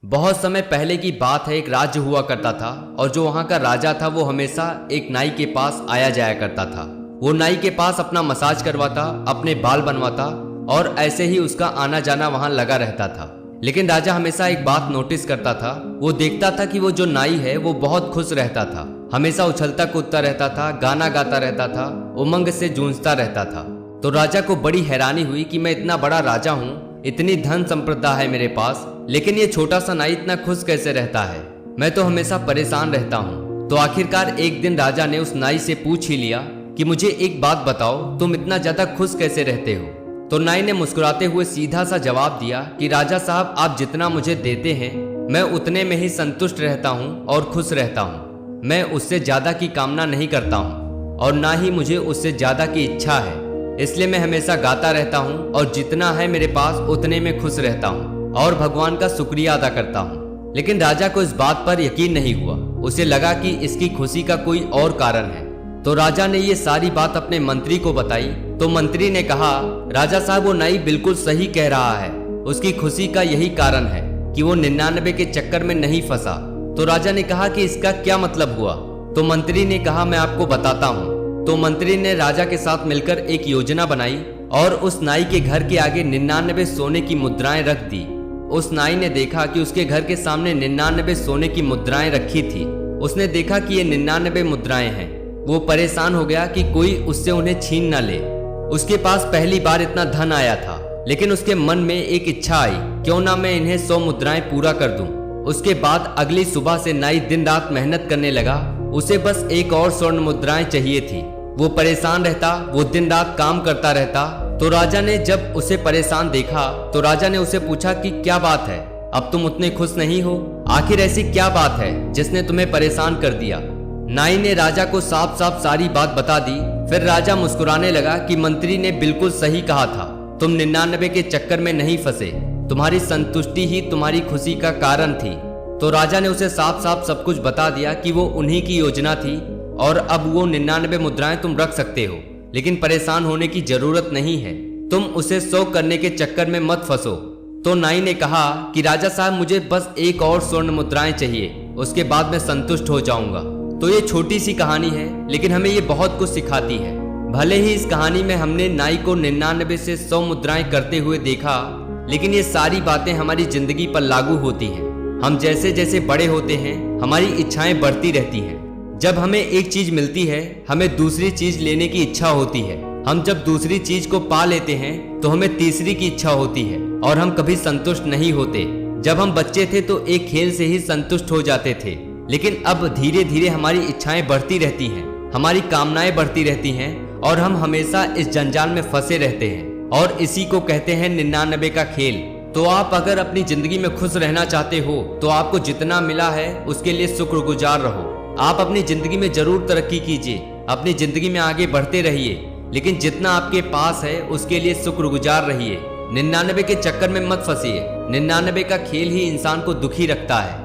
बहुत समय पहले की बात है। एक राज्य हुआ करता था और जो वहां का राजा था वो हमेशा एक नाई के पास आया जाया करता था। वो नाई के पास अपना मसाज करवाता, अपने बाल बनवाता और ऐसे ही उसका आना जाना वहां लगा रहता था। लेकिन राजा हमेशा एक बात नोटिस करता था। वो देखता था कि वो जो नाई है वो बहुत खुश रहता था, हमेशा उछलता कूदता रहता था, गाना गाता रहता था, उमंग से जूझता रहता था। तो राजा को बड़ी हैरानी हुई कि मैं इतना बड़ा राजा हूँ, इतनी धन संपदा है मेरे पास, लेकिन ये छोटा सा नाई इतना खुश कैसे रहता है? मैं तो हमेशा परेशान रहता हूँ। तो आखिरकार एक दिन राजा ने उस नाई से पूछ ही लिया कि मुझे एक बात बताओ, तुम इतना ज्यादा खुश कैसे रहते हो? तो नाई ने मुस्कुराते हुए सीधा सा जवाब दिया कि राजा साहब, आप जितना मुझे देते हैं मैं उतने में ही संतुष्ट रहता हूँ और खुश रहता हूँ। मैं उससे ज्यादा की कामना नहीं करता हूँ और ना ही मुझे उससे ज्यादा की इच्छा है। इसलिए मैं हमेशा गाता रहता हूँ और जितना है मेरे पास उतने में खुश रहता हूँ और भगवान का शुक्रिया अदा करता हूँ। लेकिन राजा को इस बात पर यकीन नहीं हुआ। उसे लगा कि इसकी खुशी का कोई और कारण है। तो राजा ने ये सारी बात अपने मंत्री को बताई। तो मंत्री ने कहा, राजा साहब, वो नाई बिल्कुल सही कह रहा है। उसकी खुशी का यही कारण है कि वो 99 के चक्कर में नहीं फंसा। तो राजा ने कहा कि इसका क्या मतलब हुआ? तो मंत्री ने कहा, मैं आपको बताता हूँ। तो मंत्री ने राजा के साथ मिलकर एक योजना बनाई और उस नाई के घर के आगे 99 सोने की मुद्राएं रख दी। उस नाई ने देखा कि उसके घर के सामने 99 सोने की मुद्राएं रखी थी। उसने देखा कि ये 99 मुद्राएं हैं। वो परेशान हो गया कि कोई उससे उन्हें छीन न ले। उसके पास पहली बार इतना धन आया था, लेकिन उसके मन में एक इच्छा आई, क्यों ना मैं इन्हें 100 मुद्राएं पूरा कर दूं। उसके बाद अगली सुबह से नाई दिन रात मेहनत करने लगा। उसे बस एक और स्वर्ण मुद्राएं चाहिए थी। वो परेशान रहता, वो दिन रात काम करता रहता। तो राजा ने जब उसे परेशान देखा तो राजा ने उसे पूछा कि क्या बात है, अब तुम उतने खुश नहीं हो? आखिर ऐसी क्या बात है जिसने तुम्हें परेशान कर दिया? नाई ने राजा को साफ साफ सारी बात बता दी। फिर राजा मुस्कुराने लगा कि मंत्री ने बिल्कुल सही कहा था, तुम 99 के चक्कर में नहीं फंसे, तुम्हारी संतुष्टि ही तुम्हारी खुशी का कारण थी। तो राजा ने उसे साफ साफ सब कुछ बता दिया कि वो उन्हीं की योजना थी और अब वो 99 मुद्राएं तुम रख सकते हो, लेकिन परेशान होने की जरूरत नहीं है। तुम उसे 100 करने के चक्कर में मत फंसो। तो नाई ने कहा कि राजा साहब, मुझे बस एक और स्वर्ण मुद्राएं चाहिए, उसके बाद मैं संतुष्ट हो जाऊंगा। तो ये छोटी सी कहानी है, लेकिन हमें ये बहुत कुछ सिखाती है। भले ही इस कहानी में हमने नाई को 99 से 100 मुद्राएं करते हुए देखा, लेकिन ये सारी बातें हमारी जिंदगी पर लागू होती हैं। हम जैसे जैसे बड़े होते हैं हमारी इच्छाएं बढ़ती रहती हैं। जब हमें एक चीज मिलती है हमें दूसरी चीज लेने की इच्छा होती है। हम जब दूसरी चीज को पा लेते हैं तो हमें तीसरी की इच्छा होती है और हम कभी संतुष्ट नहीं होते। जब हम बच्चे थे तो एक खेल से ही संतुष्ट हो जाते थे, लेकिन अब धीरे धीरे हमारी इच्छाएं बढ़ती रहती हैं, हमारी कामनाएं बढ़ती रहती हैं और हम हमेशा इस जंजाल में फंसे रहते हैं। और इसी को कहते हैं 99 का खेल। तो आप अगर अपनी जिंदगी में खुश रहना चाहते हो तो आपको जितना मिला है उसके लिए शुक्रगुजार रहो। आप अपनी जिंदगी में जरूर तरक्की कीजिए, अपनी जिंदगी में आगे बढ़ते रहिए, लेकिन जितना आपके पास है उसके लिए शुक्रगुजार रहिए। 99 के चक्कर में मत फंसिए। 99 का खेल ही इंसान को दुखी रखता है।